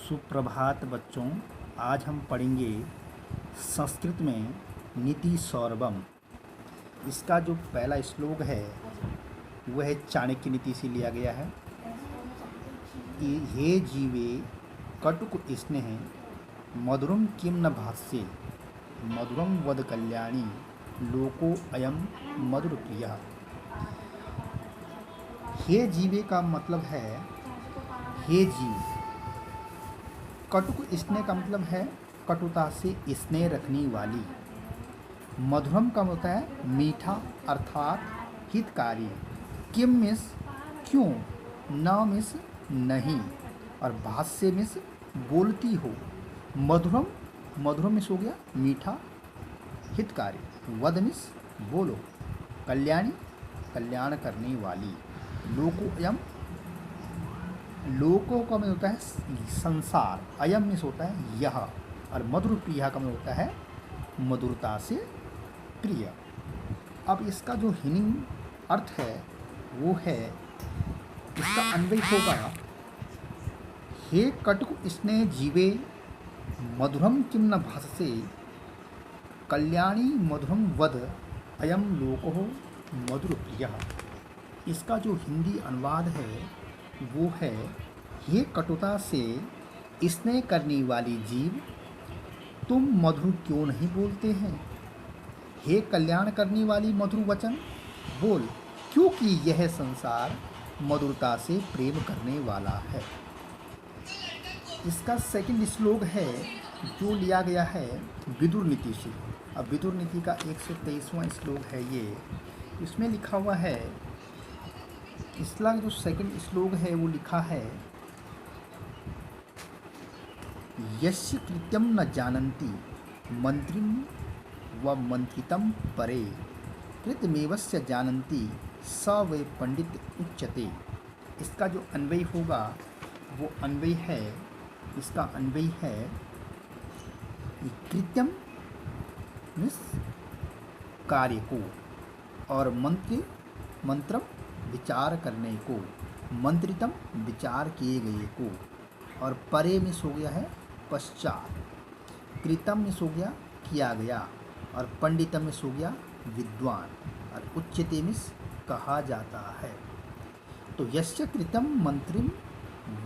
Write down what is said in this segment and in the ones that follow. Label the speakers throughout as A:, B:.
A: सुप्रभात बच्चों। आज हम पढ़ेंगे संस्कृत में नीति सौरभम। इसका जो पहला श्लोक है वह चाणक्य नीति से लिया गया है कि हे जीवे कटुक स्नेह मधुरम किम न भाष्ये मधुरम वद कल्याणी लोको अयम मधुर प्रिया। हे जीवे का मतलब है हे जीव। कटुक स्नेह का मतलब है कटुता से स्नेह रखने वाली। मधुरम का होता है मीठा अर्थात हितकारी। किम मिस क्यों, न मिस नहीं, और भाष्य मिस बोलती हो। मधुरम मधुरम मिस हो गया मीठा हितकारी। वद मिस बोलो। कल्याणी कल्याण करने वाली। लोको अयम लोकों का मतलब होता है संसार। अयम मिस होता है यह, और मधुर प्रिया का मतलब होता है मधुरता से प्रिय। अब इसका जो हीनिंग अर्थ है वो है, इसका अन्वय होगा हे कटुक स्नेह जीवे मधुरम किम न भाससे कल्याणी मधुरम वद अयम लोको मधुर प्रिय। इसका जो हिंदी अनुवाद है वो है हे कटुता से स्नेह करने वाली जीव, तुम मधुर क्यों नहीं बोलते हैं। हे कल्याण करने वाली मधुर वचन बोल, क्योंकि यह संसार मधुरता से प्रेम करने वाला है। इसका सेकंड श्लोक है जो लिया गया है विदुर नीति से। अब विदुर नीति का 123वां श्लोक है ये। इसमें लिखा हुआ है, इसका जो सेकंड श्लोक है वो लिखा है यस्य कृत्यम न जानन्ति मंत्रिम व मंत्रितम परे कृतमेवस्य जानन्ति स वै पंडित उच्यते। इसका जो अन्वय होगा वो अन्वय है, इसका अन्वय है कृत्यम मीन्स कार्य को, और मंत्रम विचार करने को, मंत्रितम विचार किए गए को, और परे मिस हो गया है पश्चात, कृतम मिस हो गया किया गया, और पंडितम मिस हो गया विद्वान, और उच्यते मिस कहा जाता है। तो यस्य कृतम मंत्रिम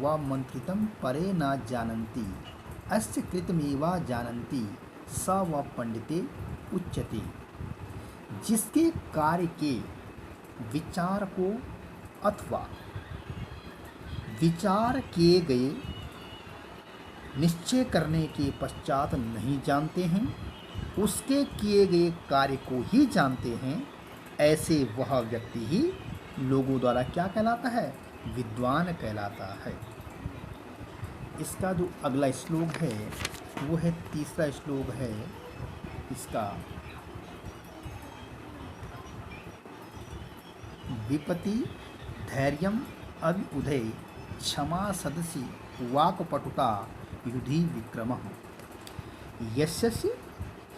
A: व मंत्रितम परे न जानन्ति अस्य कृतमेवा जानन्ति स व पंडिते उच्यते। जिसके कार्य के विचार को अथवा विचार किए गए निश्चय करने के पश्चात नहीं जानते हैं, उसके किए गए कार्य को ही जानते हैं, ऐसे वह व्यक्ति ही लोगों द्वारा क्या कहलाता है, विद्वान कहलाता है। इसका जो अगला श्लोक है वो है तीसरा श्लोक है इसका, विपति धैर्यम अभ्युदय क्षमा सदसि वाक्पटुता युधि विक्रमः। यस्य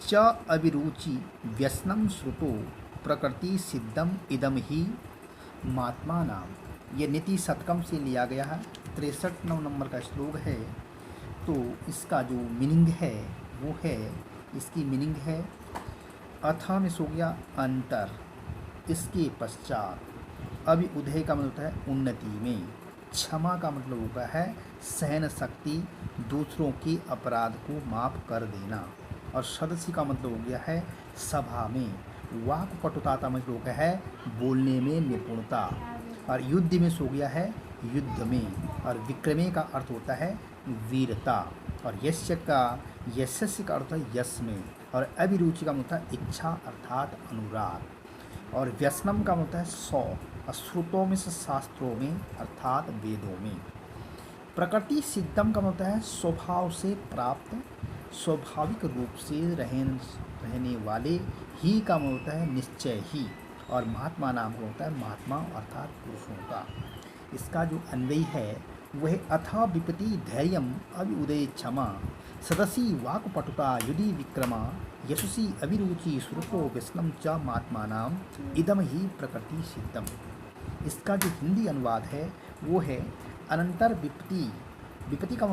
A: च अभिरुचि व्यसनं श्रुतो प्रकृति सिद्धम इदम ही महात्मानाम। ये नीति शतकम से लिया गया है। 63 नंबर का श्लोक है। तो इसका जो मीनिंग है वो है, इसकी मीनिंग है अथा में सो गया अंतर, इसके पश्चात, अभी उदय का मतलब होता है उन्नति में, क्षमा का मतलब होता है सहन शक्ति, दूसरों के अपराध को माफ़ कर देना, और सदस्य का मतलब हो गया है सभा में, वाक्पटुता का मतलब होता है बोलने में निपुणता, और युद्ध में सो गया है युद्ध में, और विक्रमे का अर्थ होता है वीरता, और यस्य का यशस्य का अर्थ है यश में, और अभिरुचि का मतलब है इच्छा अर्थात अनुराग, और व्यसनम का मतलब है सौ, श्रुतों में से शास्त्रों में अर्थात वेदों में। प्रकृति सिद्धम का मतलब है स्वभाव से प्राप्त, स्वाभाविक रूप से रहने वाले, ही का मतलब होता है निश्चय ही, और महात्मा नाम का होता है महात्मा अर्थात पुरुषों का। इसका जो अन्वय है वह अथा विपति धैर्यम अभ्युदय क्षमा सदसी वाक्पटुता युधि विक्रमा यशसी अभिरुचि श्रुतो व्यसनम च महात्मानाम इदम ही प्रकृति सिद्धम। इसका जो हिंदी अनुवाद है वो है अनंतर विपत्ति। विपत्ति का